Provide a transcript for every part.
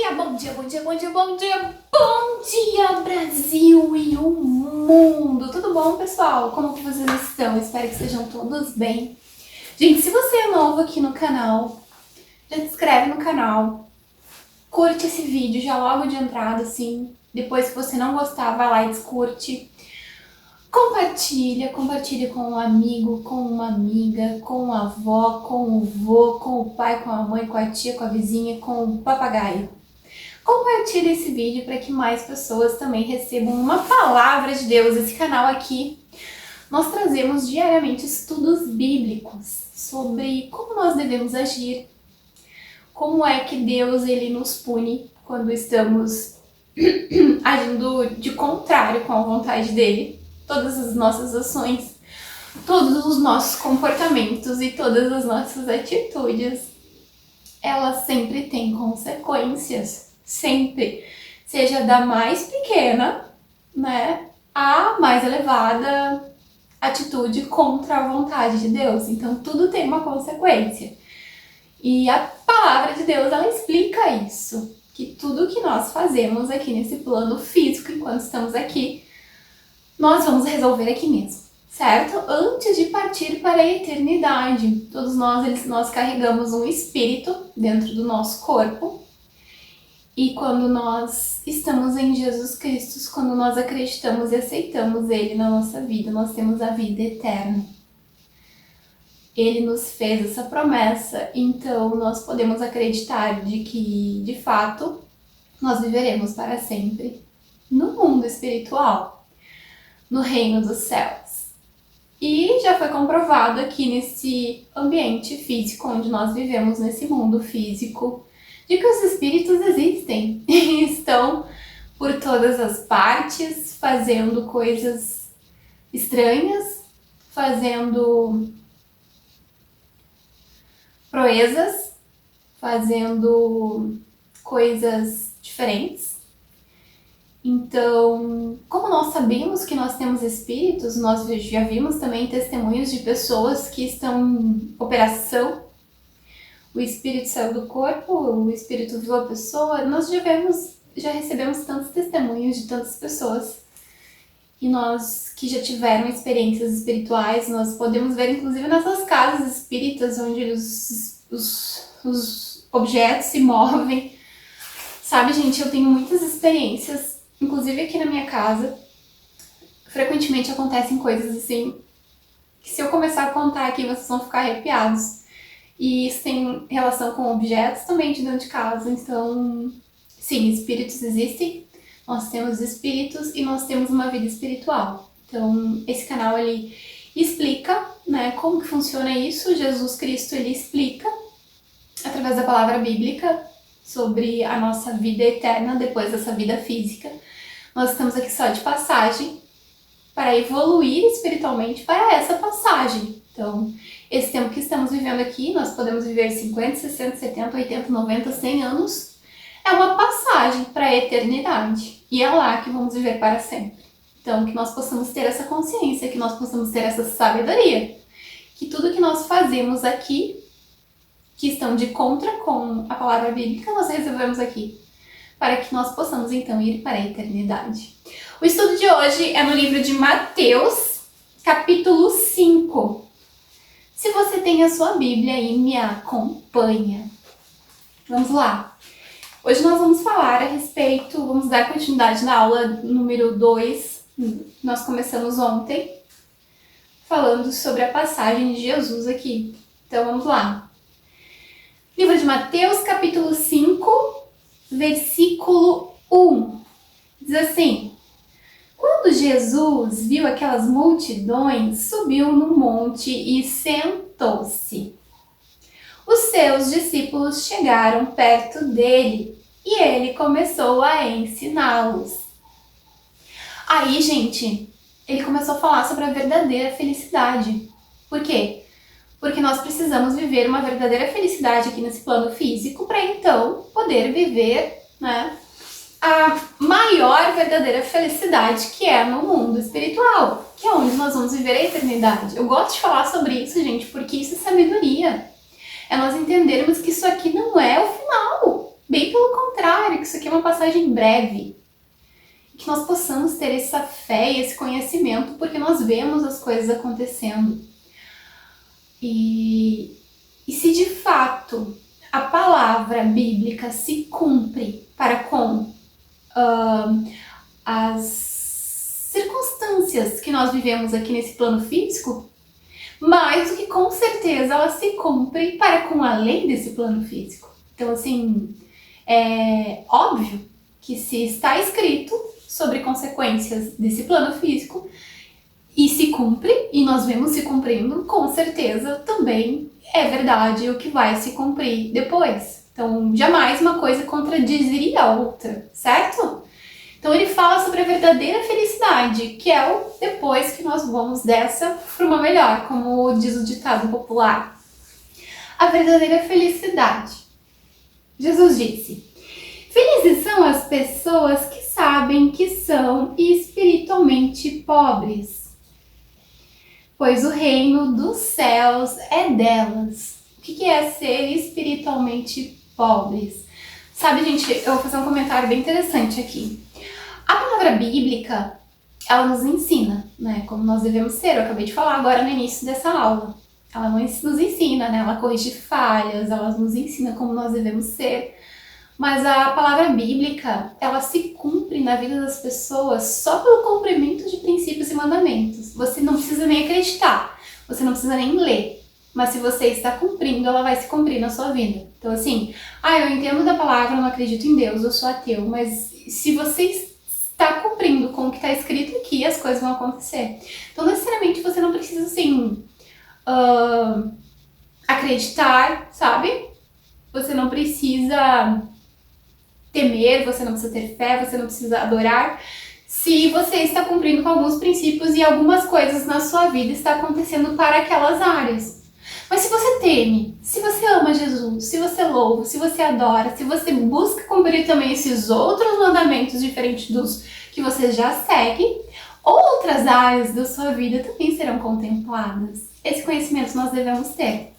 dia, bom dia, bom dia, bom dia, bom dia, bom dia, Brasil e o mundo! Tudo bom, pessoal? Como que vocês estão? Espero que estejam todos bem. Gente, se você é novo aqui no canal, já se inscreve no canal, curte esse vídeo já logo de entrada, assim. Depois, se você não gostar, vai lá e descurte. Compartilha com um amigo, com uma amiga, com a avó, com o vô, com o pai, com a mãe, com a tia, com a vizinha, com o papagaio. Compartilhe esse vídeo para que mais pessoas também recebam uma palavra de Deus. Esse canal aqui, nós trazemos diariamente estudos bíblicos sobre como nós devemos agir, como é que Deus ele nos pune quando estamos agindo de contrário com a vontade dele. Todas as nossas ações, todos os nossos comportamentos e todas as nossas atitudes, elas sempre têm consequências. Sempre. Seja da mais pequena, né, à mais elevada atitude contra a vontade de Deus. Então, tudo tem uma consequência. E a palavra de Deus, ela explica isso. Que tudo que nós fazemos aqui nesse plano físico, enquanto estamos aqui, nós vamos resolver aqui mesmo, certo? Antes de partir para a eternidade. Todos nós carregamos um espírito dentro do nosso corpo. E quando nós estamos em Jesus Cristo, quando nós acreditamos e aceitamos Ele na nossa vida, nós temos a vida eterna. Ele nos fez essa promessa, então nós podemos acreditar de que, de fato, nós viveremos para sempre no mundo espiritual, no reino dos céus. E já foi comprovado aqui nesse ambiente físico onde nós vivemos, nesse mundo físico, de que os espíritos existem e estão por todas as partes, fazendo coisas estranhas, fazendo proezas, fazendo coisas diferentes. Então, como nós sabemos que nós temos espíritos, nós já vimos também testemunhos de pessoas que estão em operação. O espírito saiu do corpo, o espírito viu a pessoa. Nós já recebemos tantos testemunhos de tantas pessoas. E nós que já tiveram experiências espirituais, nós podemos ver inclusive nessas casas espíritas onde os objetos se movem. Sabe, gente, eu tenho muitas experiências. Inclusive aqui na minha casa, frequentemente acontecem coisas assim, que se eu começar a contar aqui, vocês vão ficar arrepiados. E isso tem relação com objetos também de dentro de casa. Então, sim, espíritos existem, nós temos espíritos e nós temos uma vida espiritual. Então, esse canal, ele explica, né, como que funciona isso. Jesus Cristo, ele explica, através da palavra bíblica, sobre a nossa vida eterna depois dessa vida física. Nós estamos aqui só de passagem para evoluir espiritualmente para essa passagem. Então, esse tempo que estamos vivendo aqui, nós podemos viver 50, 60, 70, 80, 90, 100 anos. É uma passagem para a eternidade. E é lá que vamos viver para sempre. Então, que nós possamos ter essa consciência, que nós possamos ter essa sabedoria. Que tudo que nós fazemos aqui, que estão de contra com a palavra bíblica, nós resolvemos aqui, para que nós possamos então ir para a eternidade. O estudo de hoje é no livro de Mateus, capítulo 5. Se você tem a sua Bíblia aí, me acompanha. Vamos lá. Hoje nós vamos falar a respeito, vamos dar continuidade na aula número 2. Nós começamos ontem, falando sobre a passagem de Jesus aqui. Então vamos lá. Livro de Mateus, capítulo 5, versículo 1. Diz assim: Quando Jesus viu aquelas multidões, subiu no monte e sentou-se. Os seus discípulos chegaram perto dele e ele começou a ensiná-los. Aí, gente, ele começou a falar sobre a verdadeira felicidade. Por quê? Porque nós precisamos viver uma verdadeira felicidade aqui nesse plano físico para então poder viver, né, a maior verdadeira felicidade que é no mundo espiritual, que é onde nós vamos viver a eternidade. Eu gosto de falar sobre isso, gente, porque isso é sabedoria. É nós entendermos que isso aqui não é o final. Bem pelo contrário, que uma passagem breve. Que nós possamos ter essa fé e esse conhecimento, porque nós vemos as coisas acontecendo. E se de fato a palavra bíblica se cumpre para com as circunstâncias que nós vivemos aqui nesse plano físico, mais do que com certeza ela se cumpre para com a lei desse plano físico. Então, assim, é óbvio que se está escrito sobre consequências desse plano físico e se cumpre, e nós vemos se cumprindo, com certeza também é verdade o que vai se cumprir depois. Então, jamais uma coisa contradizeria a outra, certo? Então, ele fala sobre a verdadeira felicidade, que é o depois que nós vamos dessa para uma melhor, como diz o ditado popular. A verdadeira felicidade. Jesus disse: felizes são as pessoas que sabem que são espiritualmente pobres, pois o reino dos céus é delas. O que é ser espiritualmente pobres? Sabe, gente, eu vou fazer um comentário bem interessante aqui. A palavra bíblica, ela nos ensina, né, como nós devemos ser. Eu acabei de falar agora no início dessa aula. Ela nos ensina, né, ela corrige falhas, ela nos ensina como nós devemos ser. Mas a palavra bíblica, ela se cumpre na vida das pessoas só pelo cumprimento de princípios e mandamentos. Você não precisa nem acreditar, você não precisa nem ler. Mas se você está cumprindo, ela vai se cumprir na sua vida. Então assim, eu entendo da palavra, eu não acredito em Deus, eu sou ateu. Mas se você está cumprindo com o que está escrito aqui, as coisas vão acontecer. Então necessariamente você não precisa assim, acreditar, sabe? Você não precisa temer, você não precisa ter fé, você não precisa adorar, se você está cumprindo com alguns princípios e algumas coisas na sua vida está acontecendo para aquelas áreas. Mas se você teme, se você ama Jesus, se você louva, se você adora, se você busca cumprir também esses outros mandamentos diferentes dos que você já segue, outras áreas da sua vida também serão contempladas. Esse conhecimento nós devemos ter.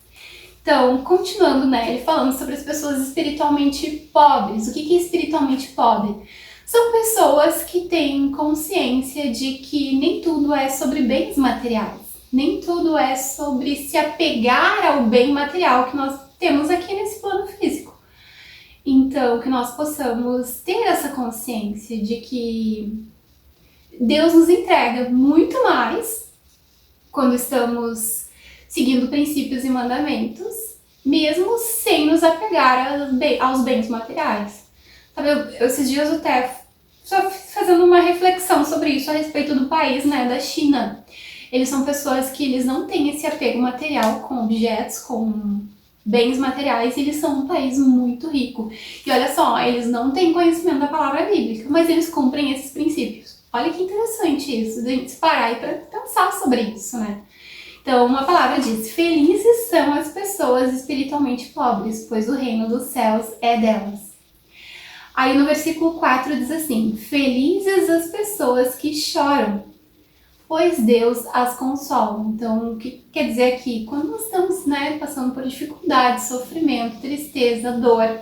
Então, continuando, né, ele falando sobre as pessoas espiritualmente pobres. O que é espiritualmente pobre? São pessoas que têm consciência de que nem tudo é sobre bens materiais. Nem tudo é sobre se apegar ao bem material que nós temos aqui nesse plano físico. Então, que nós possamos ter essa consciência de que Deus nos entrega muito mais quando estamos seguindo princípios e mandamentos, mesmo sem nos apegar aos bens materiais. Sabe, esses dias eu até só fazendo uma reflexão sobre isso a respeito do país, né, da China. Eles são pessoas que eles não têm esse apego material com objetos, com bens materiais, e eles são um país muito rico. E olha só, eles não têm conhecimento da palavra bíblica, mas eles cumprem esses princípios. Olha que interessante isso, de a gente parar e para pensar sobre isso, né? Então, uma palavra diz: felizes são as pessoas espiritualmente pobres, pois o reino dos céus é delas. Aí no versículo 4 diz assim: felizes as pessoas que choram, pois Deus as consola. Então, o que quer dizer aqui? Quando nós estamos, né, passando por dificuldade, sofrimento, tristeza, dor,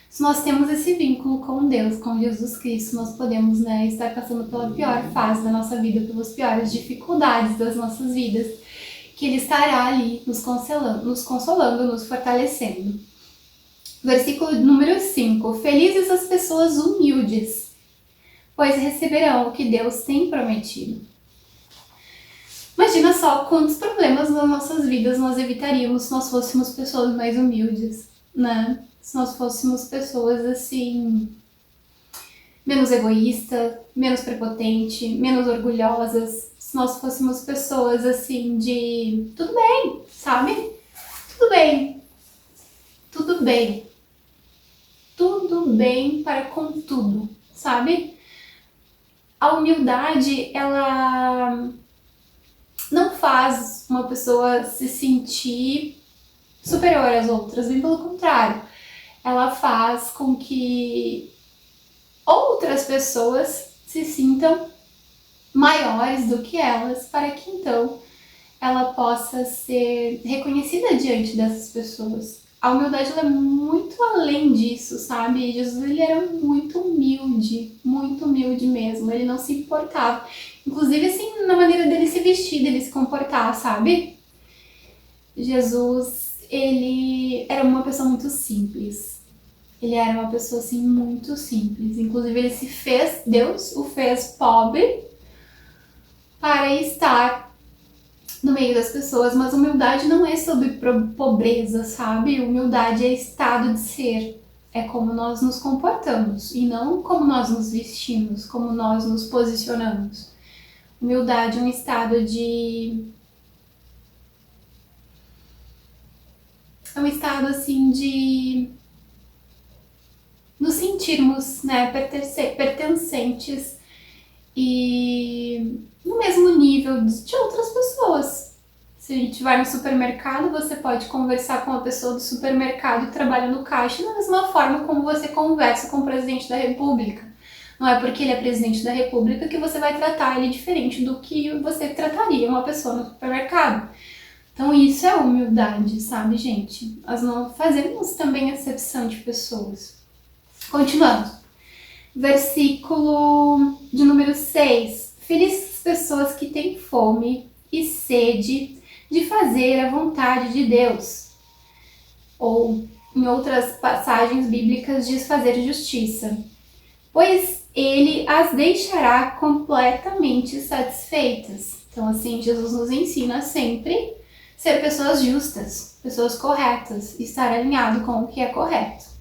se nós temos esse vínculo com Deus, com Jesus Cristo, nós podemos, né, estar passando pela pior fase da nossa vida, pelas piores dificuldades das nossas vidas, que Ele estará ali nos consolando, nos fortalecendo. Versículo número 5. Felizes as pessoas humildes, pois receberão o que Deus tem prometido. Imagina só quantos problemas nas nossas vidas nós evitaríamos se nós fôssemos pessoas mais humildes, né? Se nós fôssemos pessoas assim, menos egoístas, menos prepotentes, menos orgulhosas, se nós fôssemos pessoas assim de tudo bem, sabe? Tudo bem. Tudo bem. Tudo bem para com tudo, sabe? A humildade, ela não faz uma pessoa se sentir superior às outras, bem pelo contrário. Ela faz com que outras pessoas se sintam maiores do que elas, para que então ela possa ser reconhecida diante dessas pessoas. A humildade ela é muito além além disso, sabe? Jesus, ele era muito humilde mesmo, ele não se importava. Inclusive, assim, na maneira dele se vestir, dele se comportar, sabe? Jesus, ele era uma pessoa muito simples. Ele era uma pessoa, assim, muito simples. Inclusive, Deus o fez pobre para estar no meio das pessoas. Mas humildade não é sobre pobreza, sabe? Humildade é estado de ser. É como nós nos comportamos e não como nós nos vestimos, como nós nos posicionamos. Humildade é um estado de... É um estado, assim, de nos sentirmos, né, pertencentes e no mesmo nível de outras pessoas. Se a gente vai no supermercado, você pode conversar com a pessoa do supermercado que trabalha no caixa da mesma forma como você conversa com o presidente da República. Não é porque ele é presidente da República que você vai tratar ele diferente do que você trataria uma pessoa no supermercado. Então isso é humildade, sabe, gente? Nós não fazemos também acepção de pessoas. Continuando. Versículo de número 6. Felizes as pessoas que têm fome e sede de fazer a vontade de Deus. Ou, em outras passagens bíblicas, diz fazer justiça. Pois ele as deixará completamente satisfeitas. Então, assim, Jesus nos ensina sempre ser pessoas justas, pessoas corretas, estar alinhado com o que é correto.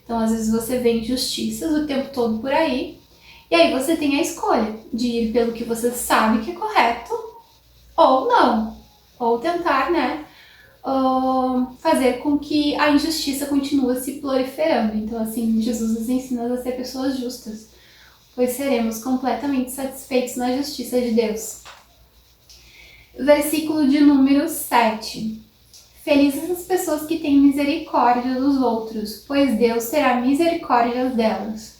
Então, às vezes você vê injustiças o tempo todo por aí, e aí você tem a escolha de ir pelo que você sabe que é correto, ou não. Ou tentar, né, fazer com que a injustiça continue se proliferando. Então, assim, Jesus nos ensina a ser pessoas justas, pois seremos completamente satisfeitos na justiça de Deus. Versículo de número 7. Felizes as pessoas que têm misericórdia dos outros, pois Deus terá misericórdia delas.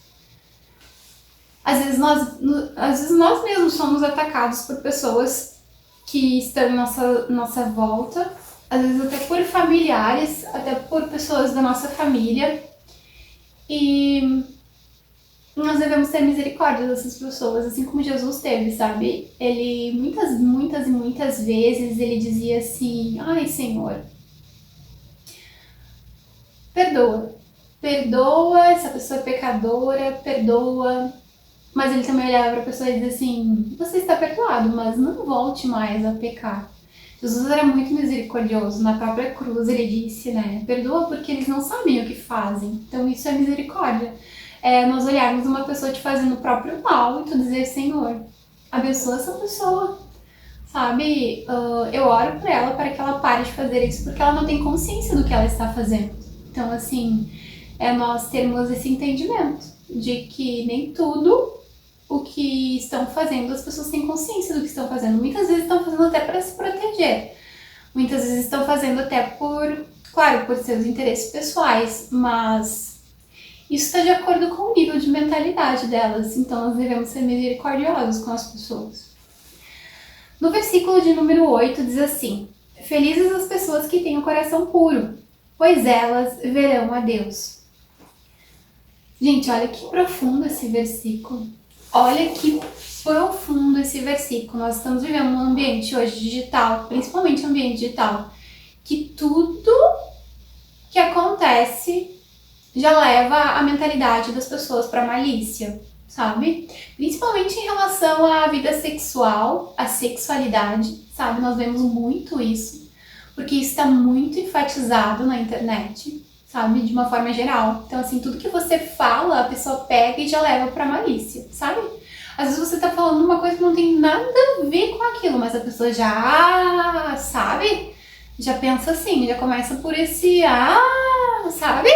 Às vezes nós mesmos somos atacados por pessoas que estão em nossa volta, às vezes até por familiares, até por pessoas da nossa família. E nós devemos ter misericórdia dessas pessoas, assim como Jesus teve, sabe? Ele muitas vezes ele dizia assim: ai, Senhor, perdoa, essa pessoa é pecadora, perdoa. Mas ele também olhava para a pessoa e dizia assim: você está perdoado, mas não volte mais a pecar. Jesus era muito misericordioso. Na própria cruz ele disse, né, perdoa porque eles não sabem o que fazem. Então isso é misericórdia. É nós olharmos uma pessoa te fazendo o próprio mal e tu dizer: Senhor, abençoa essa pessoa, sabe? Eu oro por ela para que ela pare de fazer isso, porque ela não tem consciência do que ela está fazendo. Então, assim, é nós termos esse entendimento de que nem tudo o que estão fazendo, as pessoas têm consciência do que estão fazendo. Muitas vezes estão fazendo até para se proteger. Muitas vezes estão fazendo até por seus interesses pessoais, mas isso está de acordo com o nível de mentalidade delas. Então, nós devemos ser misericordiosos com as pessoas. No versículo de número 8 diz assim: felizes as pessoas que têm o coração puro, pois elas verão a Deus. Gente, olha que profundo esse versículo. Olha que profundo esse versículo. Nós estamos vivendo num ambiente hoje digital, principalmente um ambiente digital, que tudo que acontece já leva a mentalidade das pessoas para malícia, sabe? Principalmente em relação à vida sexual, à sexualidade, sabe? Nós vemos muito isso, porque isso está muito enfatizado na internet, sabe? De uma forma geral. Então, assim, tudo que você fala, a pessoa pega e já leva pra malícia, sabe? Às vezes você tá falando uma coisa que não tem nada a ver com aquilo, mas a pessoa já, sabe? Já pensa assim, já começa por esse, sabe?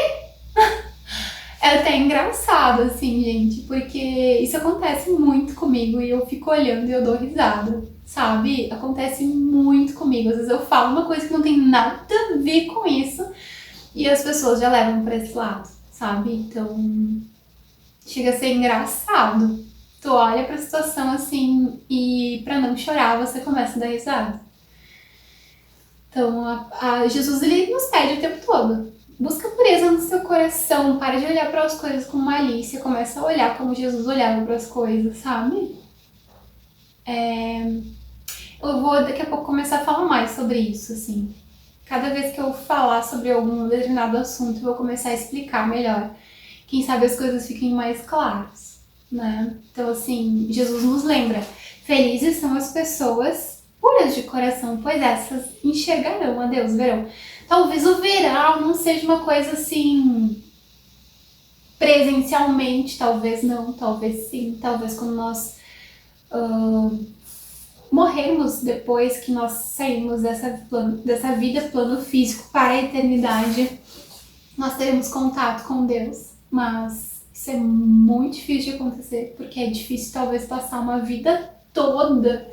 É até engraçado, assim, gente, porque isso acontece muito comigo e eu fico olhando e eu dou risada, sabe? Acontece muito comigo. Às vezes eu falo uma coisa que não tem nada a ver com isso, e as pessoas já levam pra esse lado, sabe? Então, chega a ser engraçado. Tu olha pra situação assim e pra não chorar você começa a dar risada. Então, Jesus, ele nos pede o tempo todo busca pureza no seu coração, para de olhar para as coisas com malícia, começa a olhar como Jesus olhava para as coisas, sabe? Eu vou daqui a pouco começar a falar mais sobre isso, assim. Cada vez que eu falar sobre algum determinado assunto, eu vou começar a explicar melhor. Quem sabe as coisas fiquem mais claras, né? Então, assim, Jesus nos lembra: felizes são as pessoas puras de coração, pois essas enxergarão a Deus, verão. Talvez o verão não seja uma coisa assim presencialmente, talvez não, talvez sim, talvez quando nós morrermos, depois que nós saímos dessa vida plano físico para a eternidade, nós teremos contato com Deus, mas isso é muito difícil de acontecer, porque é difícil talvez passar uma vida toda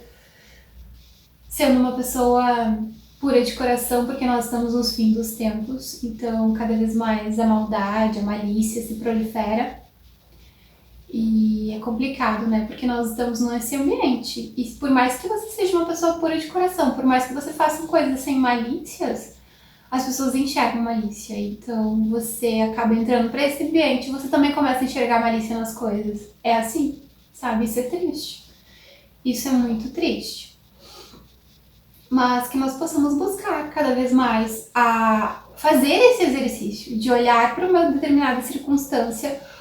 sendo uma pessoa pura de coração, porque nós estamos nos fins dos tempos, então cada vez mais a maldade, a malícia se prolifera. E é complicado, né? Porque nós estamos nesse ambiente. E por mais que você seja uma pessoa pura de coração, por mais que você faça coisas sem malícias, as pessoas enxergam malícia. Então você acaba entrando para esse ambiente e você também começa a enxergar malícia nas coisas. É assim, sabe? Isso é triste. Isso é muito triste. Mas que nós possamos buscar cada vez mais a fazer esse exercício de olhar para uma determinada circunstância,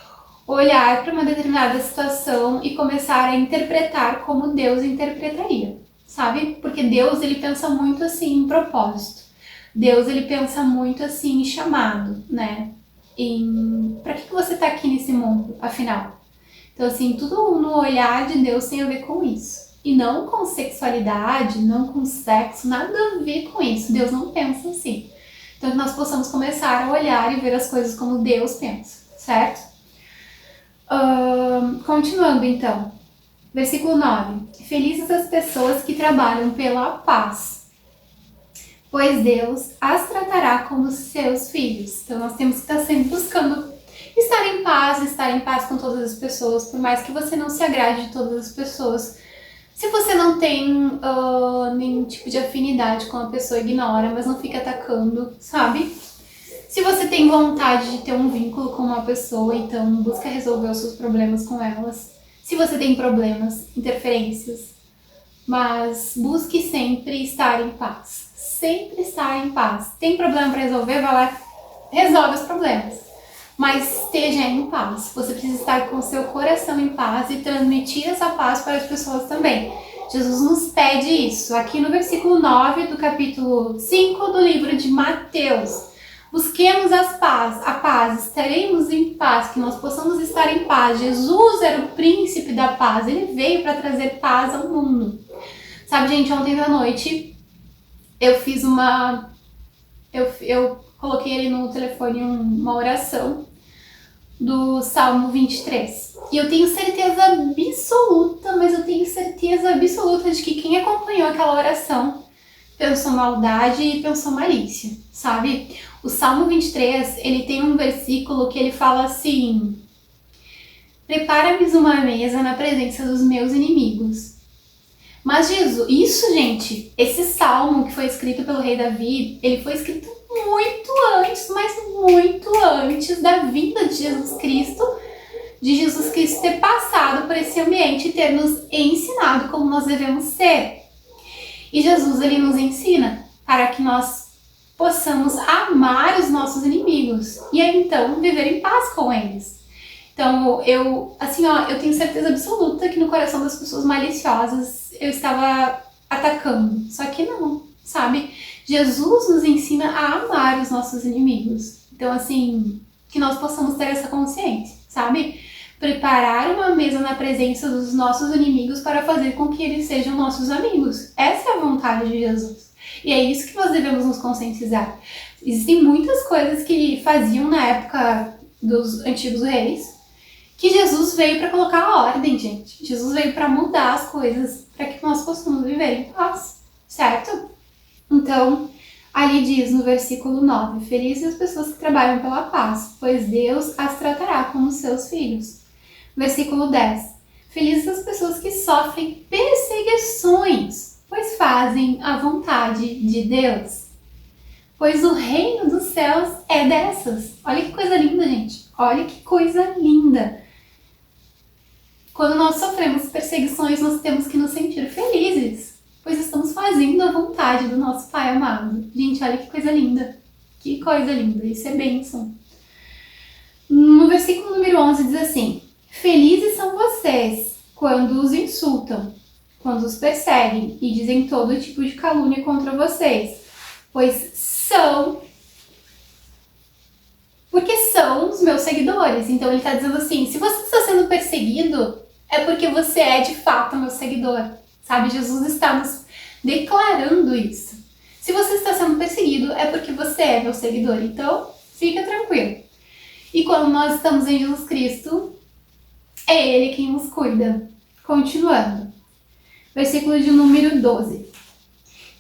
olhar para uma determinada situação e começar a interpretar como Deus interpretaria, sabe? Porque Deus, ele pensa muito assim em propósito. Deus, ele pensa muito assim em chamado, né? Para que você tá aqui nesse mundo, afinal? Então, assim, tudo no olhar de Deus tem a ver com isso. E não com sexualidade, não com sexo, nada a ver com isso. Deus não pensa assim. Então, que nós possamos começar a olhar e ver as coisas como Deus pensa, certo? Continuando então, versículo 9: felizes as pessoas que trabalham pela paz, pois Deus as tratará como seus filhos. Então nós temos que estar sempre buscando estar em paz com todas as pessoas, por mais que você não se agrade de todas as pessoas. Se você não tem nenhum tipo de afinidade com a pessoa, ignora, mas não fica atacando, sabe? Se você tem vontade de ter um vínculo com uma pessoa, então busca resolver os seus problemas com elas. Se você tem problemas, interferências, mas busque sempre estar em paz. Sempre estar em paz. Tem problema para resolver, vai lá, resolve os problemas. Mas esteja em paz. Você precisa estar com o seu coração em paz e transmitir essa paz para as pessoas também. Jesus nos pede isso. Aqui no versículo 9 do capítulo 5 do livro de Mateus. Busquemos a paz, estaremos em paz, que nós possamos estar em paz. Jesus era o príncipe da paz, ele veio para trazer paz ao mundo. Sabe, gente, ontem à noite eu fiz eu coloquei ali no telefone uma oração do Salmo 23. E eu tenho certeza absoluta, mas eu tenho certeza absoluta de que quem acompanhou aquela oração pensou maldade e pensou malícia, sabe? O Salmo 23, ele tem um versículo que ele fala assim: prepara-me uma mesa na presença dos meus inimigos. Mas Jesus, isso, gente, esse salmo que foi escrito pelo rei Davi, ele foi escrito muito antes, mas muito antes da vinda de Jesus Cristo ter passado por esse ambiente e ter nos ensinado como nós devemos ser. E Jesus, ele nos ensina para que nós possamos amar os nossos inimigos e aí, então, viver em paz com eles. Então, eu tenho certeza absoluta que no coração das pessoas maliciosas eu estava atacando. Só que não, sabe? Jesus nos ensina a amar os nossos inimigos. Então, assim, que nós possamos ter essa consciência, sabe? Preparar uma mesa na presença dos nossos inimigos para fazer com que eles sejam nossos amigos. Essa é a vontade de Jesus. E é isso que nós devemos nos conscientizar. Existem muitas coisas que faziam na época dos antigos reis, que Jesus veio para colocar a ordem, gente. Jesus veio para mudar as coisas, para que nós possamos viver em paz, certo? Então, ali diz no versículo 9, felizes as pessoas que trabalham pela paz, pois Deus as tratará como seus filhos. Versículo 10, felizes as pessoas que sofrem perseguições, pois fazem a vontade de Deus. pois o reino dos céus é dessas. Olha que coisa linda, gente. Olha que coisa linda. Quando nós sofremos perseguições, nós temos que nos sentir felizes, pois estamos fazendo a vontade do nosso Pai amado. Gente, olha que coisa linda. Que coisa linda. Isso é bênção. No versículo número 11 diz assim: felizes são vocês quando os insultam, quando os perseguem e dizem todo tipo de calúnia contra vocês, pois porque são os meus seguidores. Então ele está dizendo assim, se você está sendo perseguido, é porque você é de fato meu seguidor, sabe? Jesus está nos declarando isso. Se você está sendo perseguido, é porque você é meu seguidor, então fica tranquilo. E quando nós estamos em Jesus Cristo, é Ele quem nos cuida. Continuando. Versículo de número 12.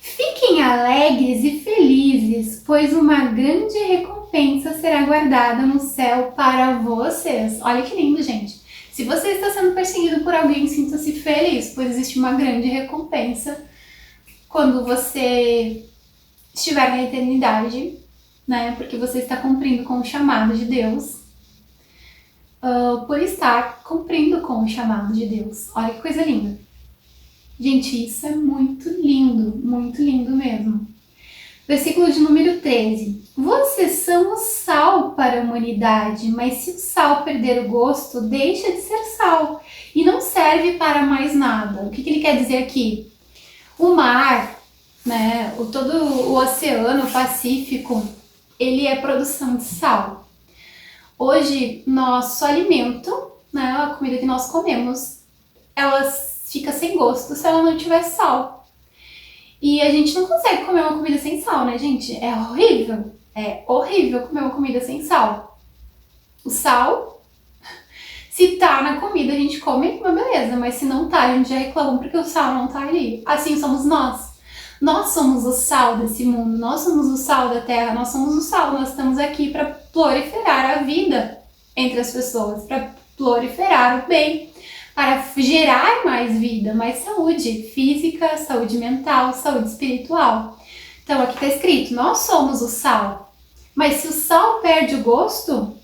Fiquem alegres e felizes, pois uma grande recompensa será guardada no céu para vocês. Olha que lindo, gente. Se você está sendo perseguido por alguém, sinta-se feliz, pois existe uma grande recompensa quando você estiver na eternidade, né? Porque você está cumprindo com o chamado de Deus. Por estar cumprindo com o chamado de Deus. Olha que coisa linda. Gente, isso é muito lindo mesmo. Versículo de número 13. Vocês são o sal para a humanidade, mas se o sal perder o gosto, deixa de ser sal e não serve para mais nada. O que ele quer dizer aqui? O mar, né, todo o oceano Pacífico, ele é produção de sal. Hoje, nosso alimento, né, a comida que nós comemos, ela fica sem gosto se ela não tiver sal. E a gente não consegue comer uma comida sem sal, né, gente? É horrível comer uma comida sem sal. O sal, se tá na comida, a gente come, uma beleza, mas se não tá, a gente já reclama porque o sal não tá ali. Assim somos nós. Nós somos o sal desse mundo, nós somos o sal da terra, nós somos o sal, nós estamos aqui para proliferar a vida entre as pessoas, para proliferar o bem, para gerar mais vida, mais saúde física, saúde mental, saúde espiritual. Então aqui está escrito, nós somos o sal, mas se o sal perde o gosto,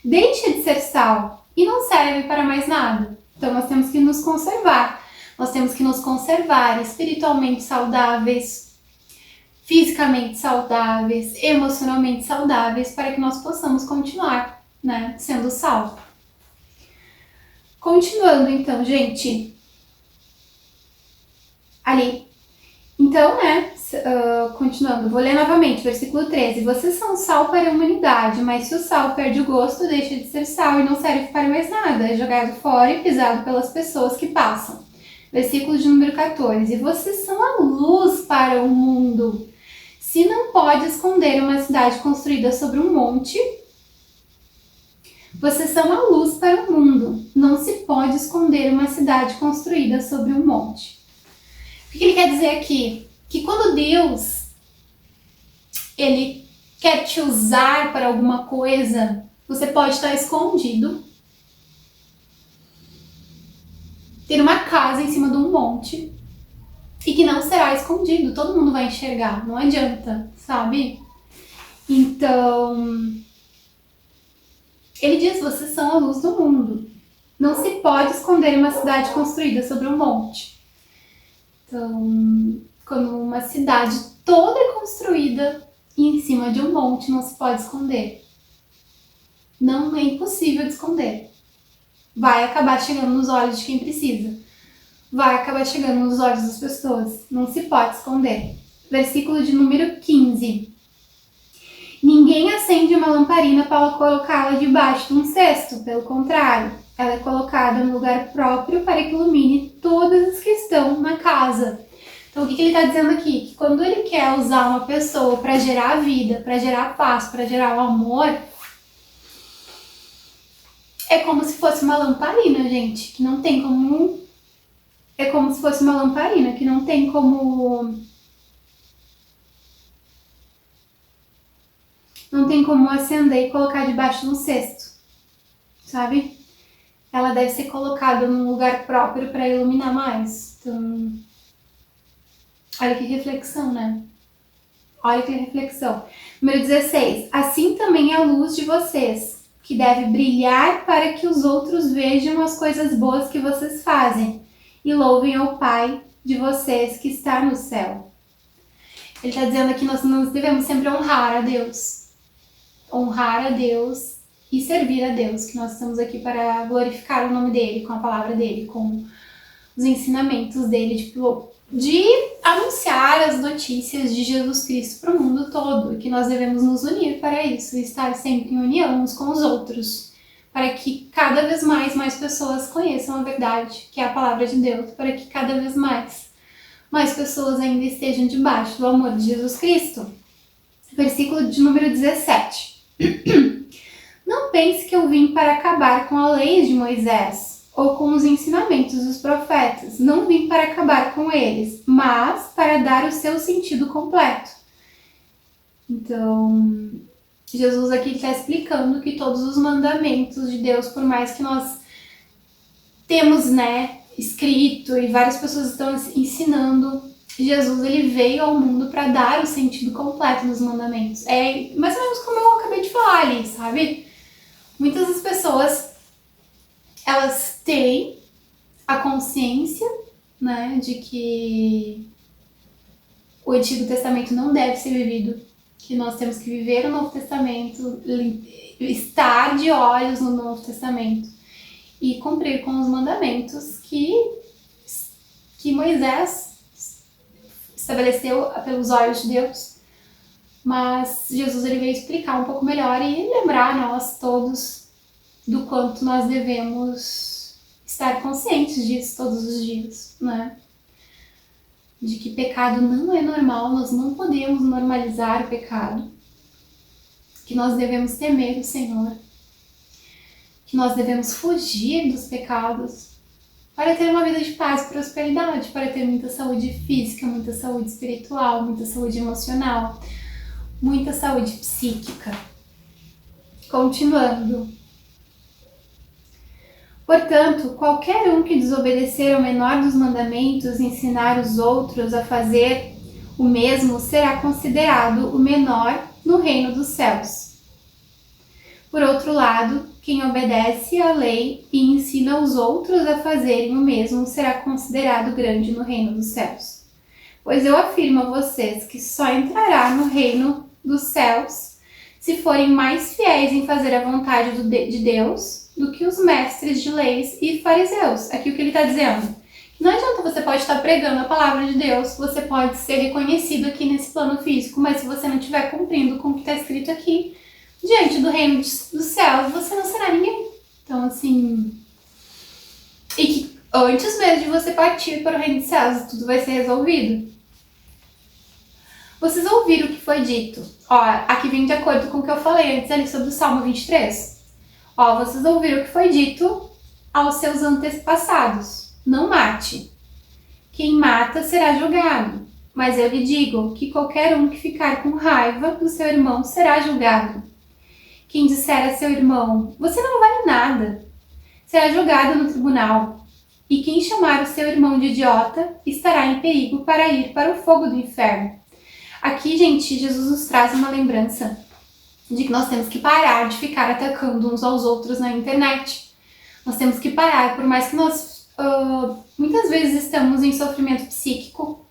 deixa de ser sal e não serve para mais nada. Então nós temos que nos conservar. Nós temos que nos conservar espiritualmente saudáveis, fisicamente saudáveis, emocionalmente saudáveis, para que nós possamos continuar, né, sendo sal. Continuando então, gente. Ali. Então, né, continuando, vou ler novamente, versículo 13. Vocês são sal para a humanidade, mas se o sal perde o gosto, deixa de ser sal e não serve para mais nada. É jogado fora e pisado pelas pessoas que passam. Versículo de número 14. Vocês são a luz para o mundo. Se não pode esconder uma cidade construída sobre um monte, vocês são a luz para o mundo. Não se pode esconder uma cidade construída sobre um monte. O que ele quer dizer aqui? Que quando Deus, ele quer te usar para alguma coisa, você pode estar escondido, ter uma casa em cima de um monte e que não será escondido, todo mundo vai enxergar, não adianta, sabe? Então, ele diz, vocês são a luz do mundo. Não se pode esconder uma cidade construída sobre um monte. Então, quando uma cidade toda é construída em cima de um monte, não se pode esconder. Não é impossível de esconder. Vai acabar chegando nos olhos de quem precisa. Vai acabar chegando nos olhos das pessoas. Não se pode esconder. Versículo de número 15. Ninguém acende uma lamparina para colocá-la debaixo de um cesto. Pelo contrário, ela é colocada no lugar próprio para que ilumine todas as que estão na casa. Então, o que ele está dizendo aqui? Que quando ele quer usar uma pessoa para gerar vida, para gerar paz, para gerar o amor, é como se fosse uma lamparina, gente, que não tem como... É como se fosse uma lamparina, que não tem como... Não tem como acender e colocar debaixo de um cesto, sabe? Ela deve ser colocada num lugar próprio para iluminar mais. Então, olha que reflexão, né? Olha que reflexão. Número 16. Assim também é a luz de vocês, que deve brilhar para que os outros vejam as coisas boas que vocês fazem e louvem ao Pai de vocês que está no céu. Ele está dizendo que nós devemos sempre honrar a Deus. Honrar a Deus e servir a Deus, que nós estamos aqui para glorificar o nome dele, com a palavra dele, com os ensinamentos dele, de anunciar as notícias de Jesus Cristo para o mundo todo, e que nós devemos nos unir para isso, estar sempre em união uns com os outros, para que cada vez mais pessoas conheçam a verdade, que é a palavra de Deus, para que cada vez mais pessoas ainda estejam debaixo do amor de Jesus Cristo. Versículo de número 17. Não pense que eu vim para acabar com a lei de Moisés ou com os ensinamentos dos profetas. Não vim para acabar com eles, mas para dar o seu sentido completo. Então, Jesus aqui está explicando que todos os mandamentos de Deus, por mais que nós temos, escrito e várias pessoas estão ensinando, Jesus ele veio ao mundo para dar o sentido completo dos mandamentos. É mais ou menos como eu acabei de falar ali, sabe? Muitas das pessoas, elas têm a consciência, de que o Antigo Testamento não deve ser vivido, que nós temos que viver o Novo Testamento, estar de olhos no Novo Testamento e cumprir com os mandamentos que Moisés estabeleceu pelos olhos de Deus. Mas Jesus ele veio explicar um pouco melhor e lembrar nós todos do quanto nós devemos estar conscientes disso todos os dias, De que pecado não é normal, nós não podemos normalizar o pecado, que nós devemos temer o Senhor, que nós devemos fugir dos pecados para ter uma vida de paz e prosperidade, para ter muita saúde física, muita saúde espiritual, muita saúde emocional, muita saúde psíquica. Continuando. Portanto, qualquer um que desobedecer ao menor dos mandamentos e ensinar os outros a fazer o mesmo será considerado o menor no reino dos céus. Por outro lado, quem obedece à lei e ensina os outros a fazerem o mesmo será considerado grande no reino dos céus. Pois eu afirmo a vocês que só entrará no reino dos céus se forem mais fiéis em fazer a vontade de Deus do que os mestres de leis e fariseus. Aqui o que ele está dizendo? Que não adianta você pode estar pregando a palavra de Deus, você pode ser reconhecido aqui nesse plano físico, mas se você não estiver cumprindo com o que está escrito aqui, diante do reino dos céus, você não será ninguém. Então, assim... E que antes mesmo de você partir para o reino dos céus, tudo vai ser resolvido. Vocês ouviram o que foi dito. Aqui vem de acordo com o que eu falei antes ali sobre o Salmo 23. Vocês ouviram o que foi dito aos seus antepassados. Não mate. Quem mata será julgado. Mas eu lhe digo que qualquer um que ficar com raiva do seu irmão será julgado. Quem disser a seu irmão, você não vale nada, será julgado no tribunal. E quem chamar o seu irmão de idiota estará em perigo para ir para o fogo do inferno. Aqui, gente, Jesus nos traz uma lembrança de que nós temos que parar de ficar atacando uns aos outros na internet. Nós temos que parar, por mais que nós muitas vezes estamos em sofrimento psíquico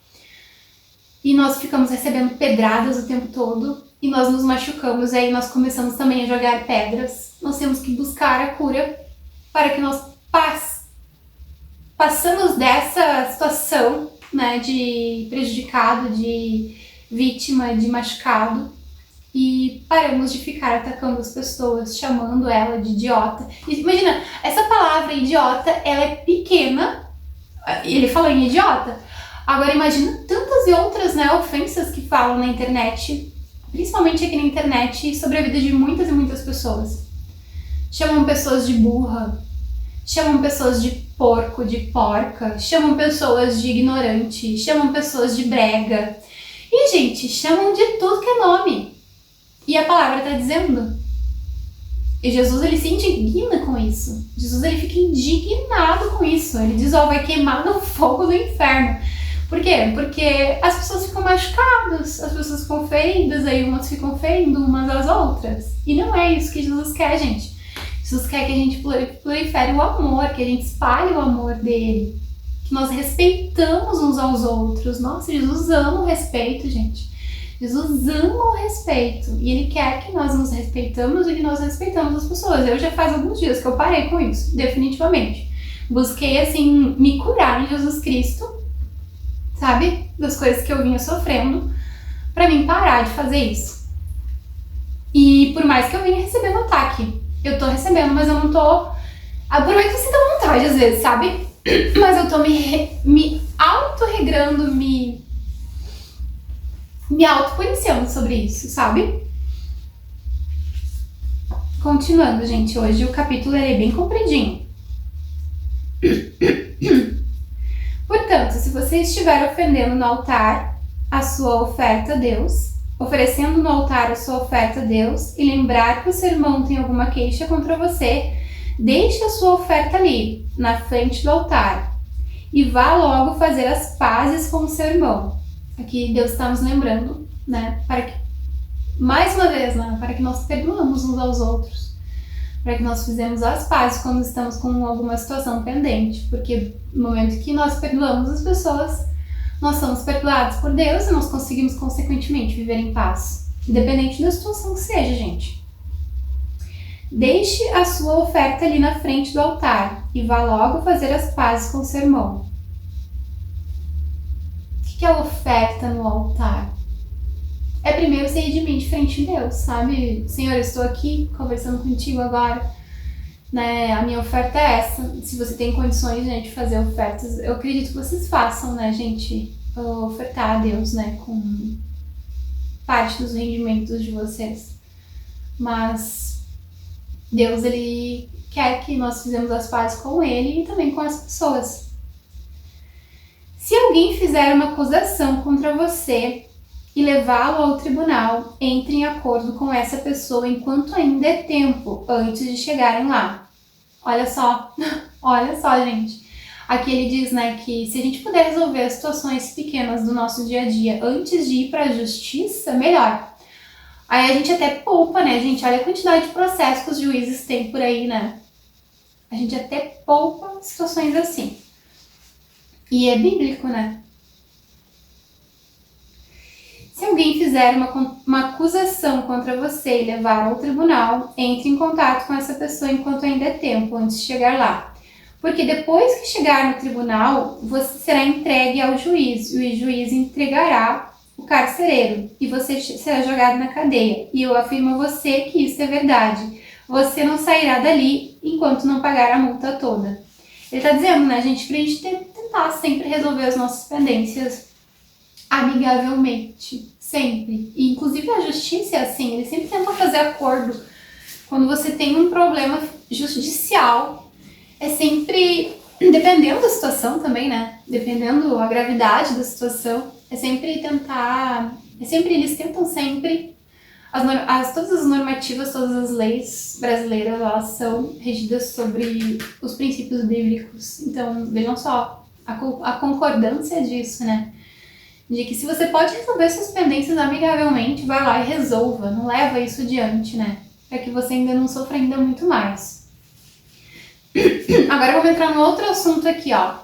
e nós ficamos recebendo pedradas o tempo todo e nós nos machucamos, e aí nós começamos também a jogar pedras. Nós temos que buscar a cura para que nós passamos dessa situação, de prejudicado, de vítima, de machucado, e paramos de ficar atacando as pessoas, chamando ela de idiota. E imagina, essa palavra idiota, ela é pequena, ele falou em idiota, agora imagina tantas e outras ofensas que falam na internet, principalmente aqui na internet, sobre a vida de muitas e muitas pessoas. Chamam pessoas de burra, chamam pessoas de porco, de porca, chamam pessoas de ignorante, chamam pessoas de brega. E, gente, chamam de tudo que é nome. E a palavra está dizendo. E Jesus, ele se indigna com isso. Jesus, ele fica indignado com isso. Ele diz, vai queimar no fogo do inferno. Por quê? Porque as pessoas ficam machucadas, as pessoas ficam feridas, aí umas ficam ferindo umas às outras. E não é isso que Jesus quer, gente. Jesus quer que a gente prolifere o amor, que a gente espalhe o amor dele, que nós respeitamos uns aos outros. Nossa, Jesus ama o respeito, gente. Jesus ama o respeito e ele quer que nós nos respeitamos e que nós respeitamos as pessoas. Eu já faz alguns dias que eu parei com isso, definitivamente. Busquei, assim, me curar em Jesus Cristo, sabe? Das coisas que eu vinha sofrendo, pra mim parar de fazer isso. E por mais que eu venha recebendo ataque, eu tô recebendo, mas eu não tô... Por mais que eu sinta vontade às vezes, sabe? Mas eu tô me auto-regrando, me auto-policiando sobre isso, sabe? Continuando, gente, hoje o capítulo é bem compridinho. Portanto, se você estiver ofendendo no altar a sua oferta a Deus, oferecendo no altar a sua oferta a Deus e lembrar que o seu irmão tem alguma queixa contra você, deixe a sua oferta ali, na frente do altar, e vá logo fazer as pazes com o seu irmão. Aqui Deus está nos lembrando, né, para que, mais uma vez, né, para que nós perdoamos uns aos outros, para que nós fizemos as pazes quando estamos com alguma situação pendente, porque no momento que nós perdoamos as pessoas, nós somos perdoados por Deus e nós conseguimos, consequentemente, viver em paz, independente da situação que seja, gente. Deixe a sua oferta ali na frente do altar e vá logo fazer as pazes com o seu irmão. O que é oferta no altar? É primeiro se redimir de frente a Deus, sabe? Senhor, eu estou aqui conversando contigo agora, né? A minha oferta é essa. Se você tem condições, né, de fazer ofertas, eu acredito que vocês façam, né, gente? Ofertar a Deus, né, com parte dos rendimentos de vocês. Mas Deus, ele quer que nós fizemos as pazes com ele e também com as pessoas. Se alguém fizer uma acusação contra você e levá-lo ao tribunal, entre em acordo com essa pessoa enquanto ainda é tempo, antes de chegarem lá. Olha só, gente. Aqui ele diz, né, que se a gente puder resolver as situações pequenas do nosso dia a dia antes de ir para a justiça, melhor. Aí a gente até poupa, né, gente? Olha a quantidade de processos que os juízes têm por aí, né? A gente até poupa situações assim. E é bíblico, né? Se alguém fizer uma acusação contra você e levar ao tribunal, entre em contato com essa pessoa enquanto ainda é tempo, antes de chegar lá. Porque depois que chegar no tribunal, você será entregue ao juiz, e o juiz entregará o carcereiro, e você será jogado na cadeia. E eu afirmo a você que isso é verdade. Você não sairá dali enquanto não pagar a multa toda. Ele está dizendo, né, gente, pra gente tentar sempre resolver as nossas pendências amigavelmente, sempre. E inclusive a justiça é assim, eles sempre tentam fazer acordo. Quando você tem um problema judicial, é sempre, dependendo da situação também, né? Dependendo da gravidade da situação, eles tentam sempre, todas as normativas, todas as leis brasileiras, elas são regidas sobre os princípios bíblicos. Então, vejam só a concordância disso, né? De que se você pode resolver suas pendências amigavelmente, vai lá e resolva, não leva isso adiante, né? Para que você ainda não sofra ainda muito mais. Agora eu vou entrar num outro assunto aqui, ó.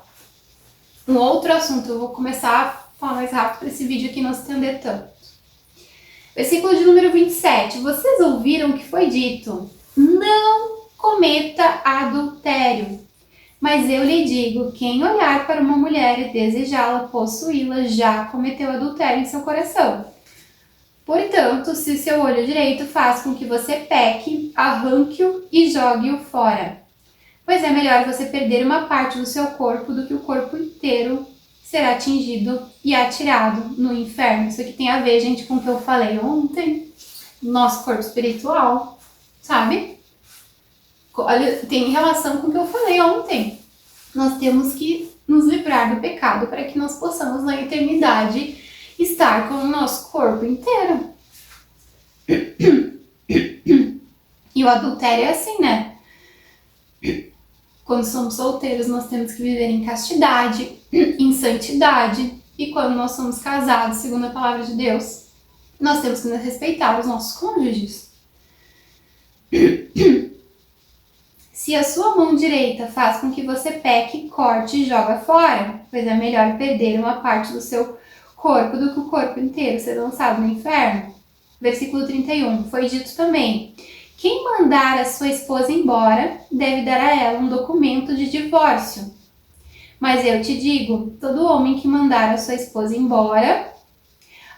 Um outro assunto, eu vou começar a falar mais rápido para esse vídeo aqui não se estender tanto. Versículo de número 27. Vocês ouviram o que foi dito? Não cometa adultério. Mas eu lhe digo, quem olhar para uma mulher e desejá-la, possuí-la, já cometeu adultério em seu coração. Portanto, se seu olho direito faz com que você peque, arranque-o e jogue-o fora. Pois é melhor você perder uma parte do seu corpo do que o corpo inteiro será atingido e atirado no inferno. Isso aqui tem a ver, gente, com o que eu falei ontem, nosso corpo espiritual, sabe? Olha, tem relação com o que eu falei ontem. Nós temos que nos livrar do pecado para que nós possamos na eternidade estar com o nosso corpo inteiro. E o adultério é assim, né? Quando somos solteiros, nós temos que viver em castidade, em santidade, E quando nós somos casados, segundo a palavra de Deus, nós temos que respeitar os nossos cônjuges. Se a sua mão direita faz com que você peque, corte e joga fora, pois é melhor perder uma parte do seu corpo do que o corpo inteiro ser lançado no inferno. Versículo 31. Foi dito também: quem mandar a sua esposa embora deve dar a ela um documento de divórcio. Mas eu te digo, todo homem que mandar a sua esposa embora,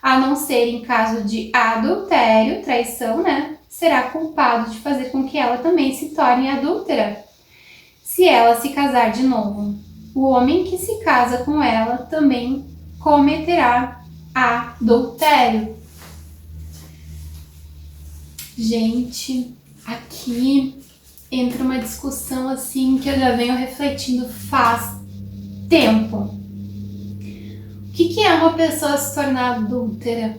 a não ser em caso de adultério, traição, será culpado de fazer com que ela também se torne adúltera, se ela se casar de novo. O homem que se casa com ela também cometerá adultério. Gente, aqui entra uma discussão assim que eu já venho refletindo faz tempo. O que é uma pessoa se tornar adúltera?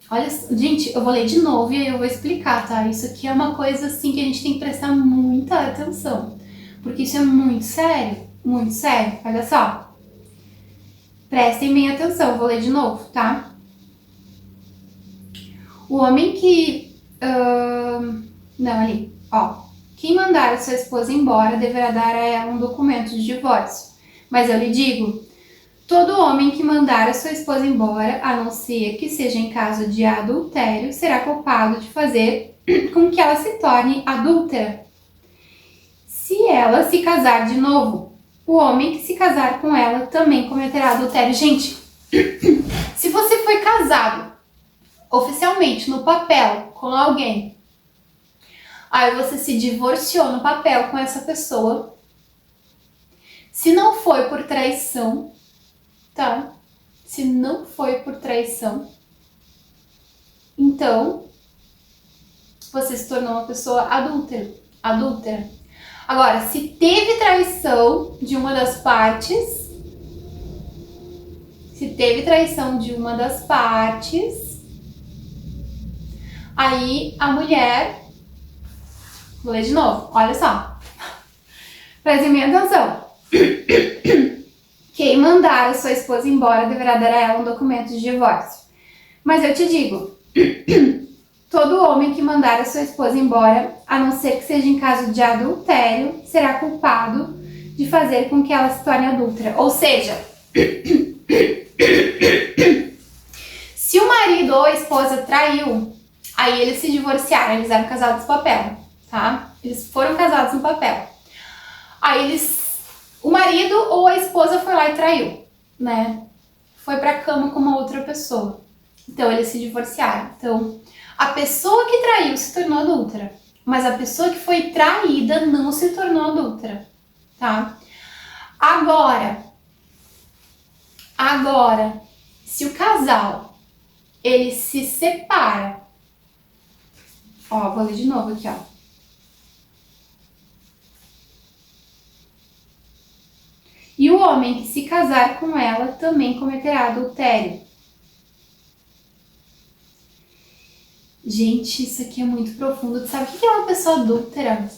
Olha, gente, eu vou ler de novo e aí eu vou explicar, tá? Isso aqui é uma coisa assim que a gente tem que prestar muita atenção, porque isso é muito sério, olha só. Prestem bem atenção, eu vou ler de novo, tá? O homem que... não, ali, ó. Quem mandar a sua esposa embora deverá dar a ela um documento de divórcio. Mas eu lhe digo... Todo homem que mandar a sua esposa embora, a não ser que seja em caso de adultério, será culpado de fazer com que ela se torne adúltera, se ela se casar de novo. O homem que se casar com ela também cometerá adultério. Gente, se você foi casado oficialmente no papel com alguém, aí você se divorciou no papel com essa pessoa, se não foi por traição, tá? Se não foi por traição, então você se tornou uma pessoa adúltera. Agora, se teve traição de uma das partes, aí a mulher, vou ler de novo, olha só, prestem bem atenção. Quem mandar a sua esposa embora deverá dar a ela um documento de divórcio. Mas eu te digo, todo homem que mandar a sua esposa embora, a não ser que seja em caso de adultério, será culpado de fazer com que ela se torne adúltera. Ou seja, se o marido ou a esposa traiu, aí eles se divorciaram, eles eram casados no papel, tá? Eles foram casados no papel. Aí o marido ou a esposa foi lá e traiu, Foi pra cama com uma outra pessoa. Então, eles se divorciaram. Então, a pessoa que traiu se tornou adúltera, mas a pessoa que foi traída não se tornou adúltera, tá? Agora, se o casal, ele se separa, ó, vou ler de novo aqui, ó. E o homem que se casar com ela também cometerá adultério. Gente, isso aqui é muito profundo. Sabe o que é uma pessoa adúltera?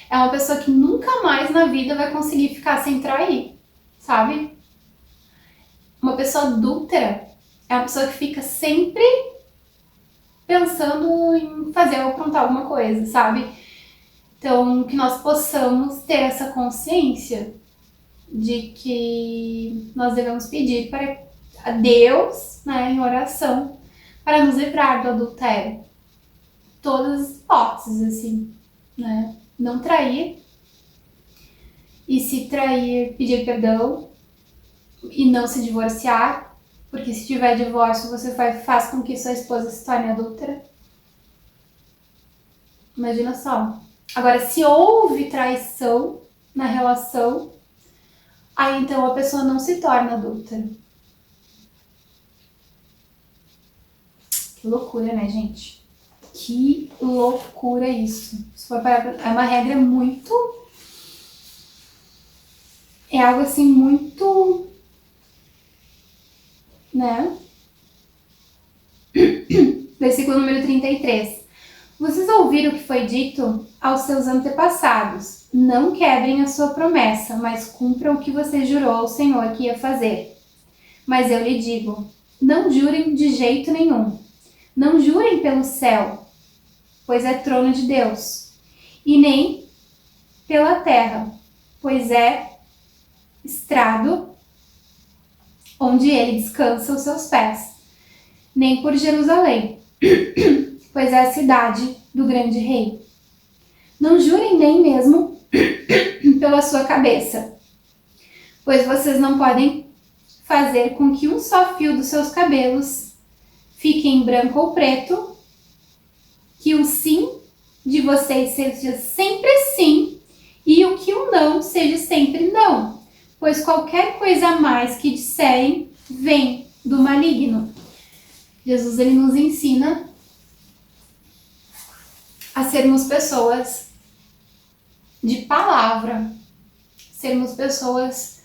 É uma pessoa que nunca mais na vida vai conseguir ficar sem trair, sabe? Uma pessoa adúltera é uma pessoa que fica sempre pensando em fazer ou aprontar alguma coisa, sabe? Então, que nós possamos ter essa consciência de que nós devemos pedir para a Deus, em oração, para nos livrar do adultério. Todas as hipóteses, assim, Não trair, e se trair, pedir perdão, e não se divorciar, porque se tiver divórcio, você faz com que sua esposa se torne adúltera. Imagina só. Agora, se houve traição na relação, aí então a pessoa não se torna adúltera. Que loucura, né, gente? Que loucura isso. Se for parar, é uma regra muito... É algo assim muito... Versículo número 33. Vocês ouviram o que foi dito aos seus antepassados. Não quebrem a sua promessa, mas cumpram o que você jurou ao Senhor que ia fazer. Mas eu lhe digo, não jurem de jeito nenhum. Não jurem pelo céu, pois é trono de Deus, e nem pela terra, pois é estrado onde ele descansa os seus pés, nem por Jerusalém, pois é a cidade do grande rei. Não jurem nem mesmo pela sua cabeça, pois vocês não podem fazer com que um só fio dos seus cabelos fique em branco ou preto, que o sim de vocês seja sempre sim e o que o não seja sempre não, pois qualquer coisa a mais que disserem vem do maligno. Jesus, ele nos ensina a sermos pessoas de palavra, sermos pessoas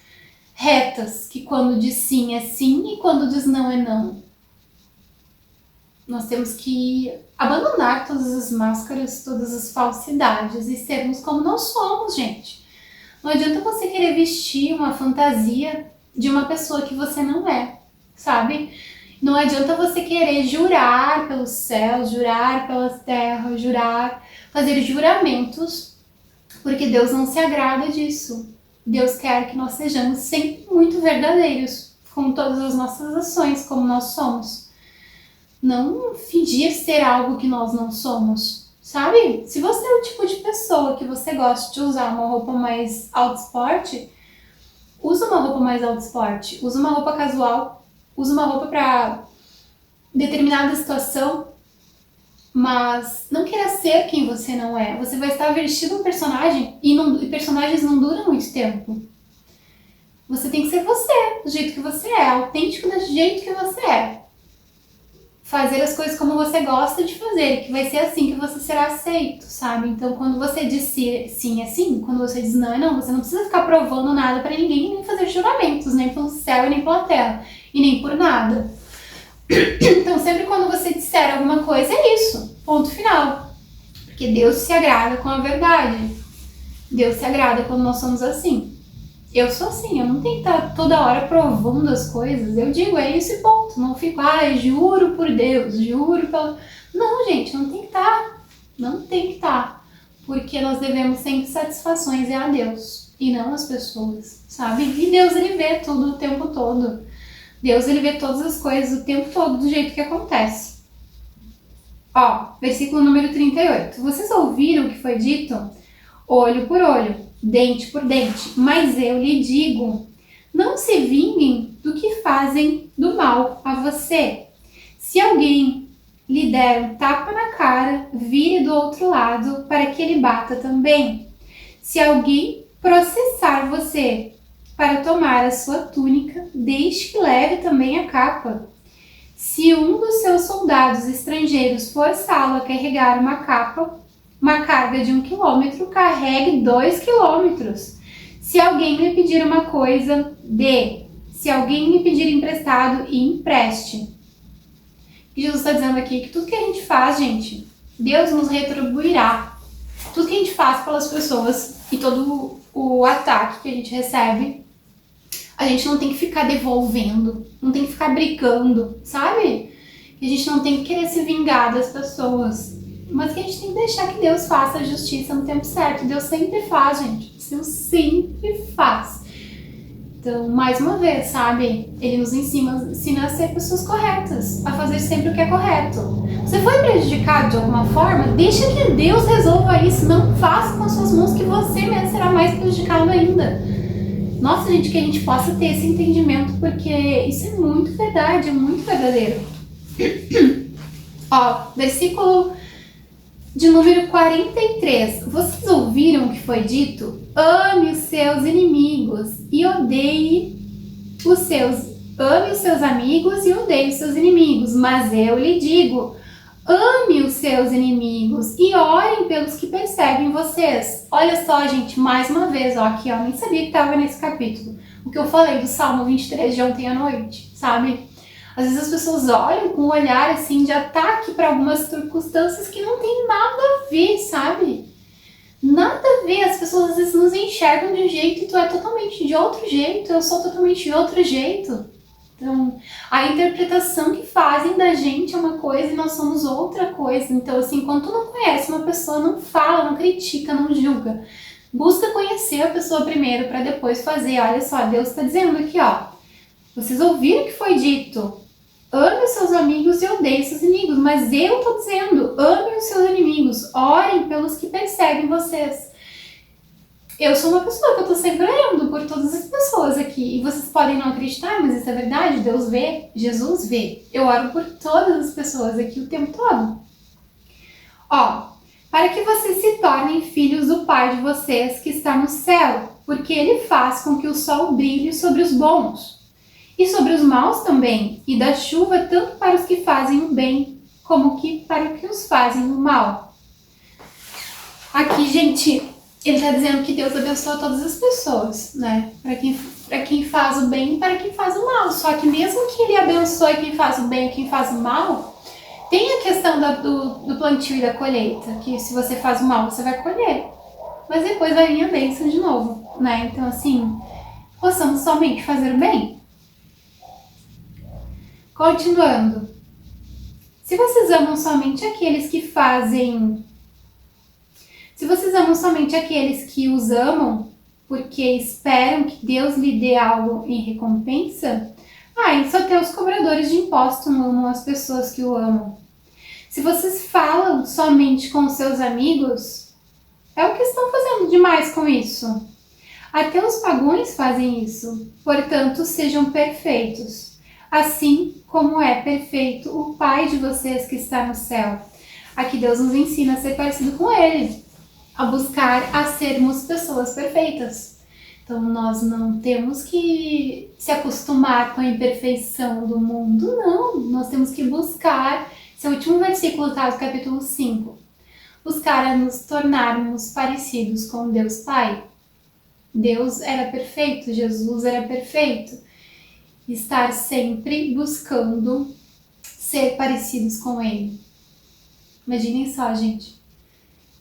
retas, que quando diz sim é sim e quando diz não é não. Nós temos que abandonar todas as máscaras, todas as falsidades e sermos como nós somos, gente. Não adianta você querer vestir uma fantasia de uma pessoa que você não é, sabe? Não adianta você querer jurar pelos céus, jurar pelas terras, fazer juramentos, porque Deus não se agrada disso. Deus quer que nós sejamos sempre muito verdadeiros com todas as nossas ações, como nós somos. Não fingir ser algo que nós não somos, sabe? Se você é o tipo de pessoa que você gosta de usar uma roupa mais alto esporte, usa uma roupa mais alto esporte, usa uma roupa casual, usa uma roupa para determinada situação, mas não queira ser quem você não é. Você vai estar vestindo um personagem e personagens não duram muito tempo. Você tem que ser você, do jeito que você é, autêntico do jeito que você é. Fazer as coisas como você gosta de fazer, que vai ser assim que você será aceito, sabe? Então, quando você diz sim é sim, quando você diz não é não, você não precisa ficar provando nada pra ninguém, nem fazer juramentos, nem pelo céu e nem pela terra, e nem por nada. Então, sempre quando você disser alguma coisa, é isso, ponto final. Porque Deus se agrada com a verdade. Deus se agrada quando nós somos assim. Eu sou assim, eu não tenho que estar toda hora provando as coisas. Eu digo, é isso e ponto. Não fico, juro por Deus, juro pela... Não, gente, não tem que estar. Não tem que estar. Porque nós devemos sempre satisfações a Deus e não as pessoas, sabe? E Deus, ele vê tudo o tempo todo. Deus, ele vê todas as coisas o tempo todo do jeito que acontece. Ó, versículo número 38. Vocês ouviram o que foi dito? Olho por olho, dente por dente. Mas eu lhe digo, não se vinguem do que fazem do mal a você. Se alguém lhe der um tapa na cara, vire do outro lado para que ele bata também. Se alguém processar você para tomar a sua túnica, deixe que leve também a capa. Se um dos seus soldados estrangeiros forçá-lo a carregar uma carga de 1 quilômetro, carregue 2 quilômetros. Se alguém lhe pedir uma coisa, dê. Se alguém lhe pedir emprestado, empreste. O que Jesus está dizendo aqui? Que tudo que a gente faz, gente, Deus nos retribuirá. Tudo que a gente faz pelas pessoas e todo o ataque que a gente recebe, a gente não tem que ficar devolvendo, não tem que ficar brigando, sabe? A gente não tem que querer se vingar das pessoas, mas que a gente tem que deixar que Deus faça a justiça no tempo certo. Deus sempre faz, gente. Deus sempre faz. Então, mais uma vez, sabe? Ele nos ensina a ser pessoas corretas, a fazer sempre o que é correto. Você foi prejudicado de alguma forma? Deixa que Deus resolva isso. Não faça com as suas mãos, que você mesmo será mais prejudicado ainda. Nossa, gente, que a gente possa ter esse entendimento, porque isso é muito verdade, é muito verdadeiro. Ó, versículo de número 43. Vocês ouviram o que foi dito? Ame os seus inimigos e odeie os seus... Ame os seus amigos e odeie os seus inimigos. Mas eu lhe digo, ame os seus inimigos e orem pelos que perseguem vocês. Olha só, gente, mais uma vez, ó, aqui, ó, nem sabia que estava nesse capítulo. O que eu falei do Salmo 23 de ontem à noite, sabe? Às vezes as pessoas olham com um olhar assim de ataque para algumas circunstâncias que não tem nada a ver, sabe? Nada a ver, as pessoas às vezes nos enxergam de um jeito e tu é totalmente de outro jeito, eu sou totalmente de outro jeito. Então, a interpretação que fazem da gente é uma coisa e nós somos outra coisa. Então, assim, quando tu não conhece uma pessoa, não fala, não critica, não julga. Busca conhecer a pessoa primeiro para depois fazer. Olha só, Deus está dizendo aqui, ó. Vocês ouviram o que foi dito? Ame os seus amigos e odeie seus inimigos. Mas eu estou dizendo, ame os seus inimigos. Orem pelos que perseguem vocês. Eu sou uma pessoa que eu tô sempre orando por todas as pessoas aqui. E vocês podem não acreditar, mas isso é verdade. Deus vê, Jesus vê. Eu oro por todas as pessoas aqui o tempo todo. Ó, para que vocês se tornem filhos do Pai de vocês que está no céu, porque Ele faz com que o sol brilhe sobre os bons e sobre os maus também, e dá chuva tanto para os que fazem o bem, como que para os que os fazem o mal. Aqui, gente, ele está dizendo que Deus abençoa todas as pessoas, né? Para quem faz o bem e para quem faz o mal. Só que mesmo que ele abençoe quem faz o bem e quem faz o mal, tem a questão do plantio e da colheita, que se você faz o mal, você vai colher. Mas depois vai vir a bênção de novo, né? Então, assim, possamos somente fazer o bem. Continuando. Se vocês amam somente aqueles que fazem... Se vocês amam somente aqueles que os amam, porque esperam que Deus lhe dê algo em recompensa, só até os cobradores de impostos não amam as pessoas que o amam. Se vocês falam somente com os seus amigos, é o que estão fazendo demais com isso. Até os pagãos fazem isso. Portanto, sejam perfeitos, assim como é perfeito o Pai de vocês que está no céu. Aqui Deus nos ensina a ser parecido com Ele, a buscar a sermos pessoas perfeitas. Então, nós não temos que se acostumar com a imperfeição do mundo, não. Nós temos que buscar, esse é o último versículo, tá? Do capítulo 5. Buscar a nos tornarmos parecidos com Deus Pai. Deus era perfeito, Jesus era perfeito. Estar sempre buscando ser parecidos com Ele. Imaginem só, gente.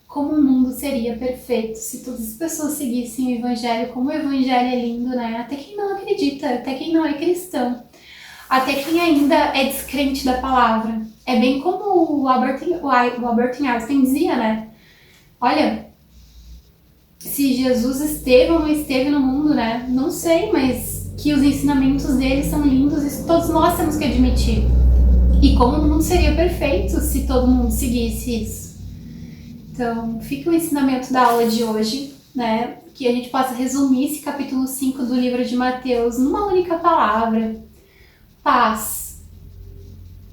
Como o mundo seria perfeito se todas as pessoas seguissem o Evangelho, como o Evangelho é lindo, né? Até quem não acredita, até quem não é cristão, até quem ainda é descrente da palavra. É bem como o Albert Einstein dizia, né? Olha, se Jesus esteve ou não esteve no mundo, né? Não sei, mas que os ensinamentos dele são lindos, isso todos nós temos que admitir. E como o mundo seria perfeito se todo mundo seguisse isso. Então, fica o ensinamento da aula de hoje, né? Que a gente possa resumir esse capítulo 5 do livro de Mateus numa única palavra. Paz.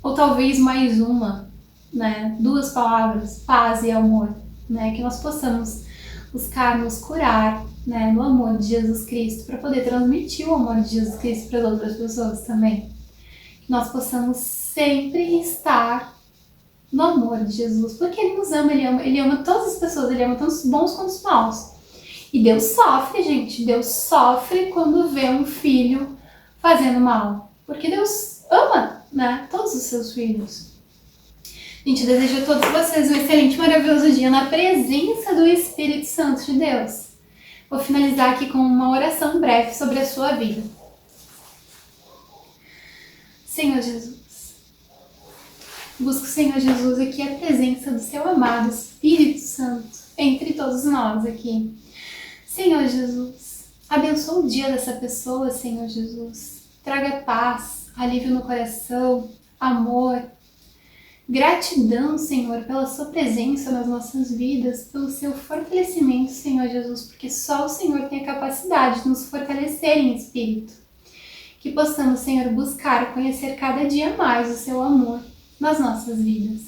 Ou talvez mais uma, né? 2 palavras, paz e amor, né? Que nós possamos buscar nos curar, né? No amor de Jesus Cristo, para poder transmitir o amor de Jesus Cristo para as outras pessoas também. Que nós possamos sempre estar no amor de Jesus, porque Ele nos ama, Ele ama todas as pessoas, Ele ama tanto os bons quanto os maus. E Deus sofre, gente, Deus sofre quando vê um filho fazendo mal, porque Deus ama, né, todos os seus filhos. Gente, eu desejo a todos vocês um excelente, maravilhoso dia na presença do Espírito Santo de Deus. Vou finalizar aqui com uma oração breve sobre a sua vida. Senhor Jesus, busco, Senhor Jesus, aqui a presença do seu amado Espírito Santo entre todos nós aqui. Senhor Jesus, abençoa o dia dessa pessoa, Senhor Jesus. Traga paz, alívio no coração, amor. Gratidão, Senhor, pela sua presença nas nossas vidas, pelo seu fortalecimento, Senhor Jesus, porque só o Senhor tem a capacidade de nos fortalecer em espírito. Que possamos, Senhor, buscar conhecer cada dia mais o seu amor nas nossas vidas.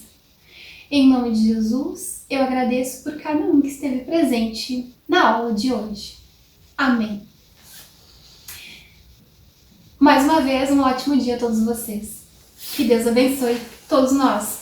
Em nome de Jesus, eu agradeço por cada um que esteve presente na aula de hoje. Amém. Mais uma vez, um ótimo dia a todos vocês. Que Deus abençoe todos nós.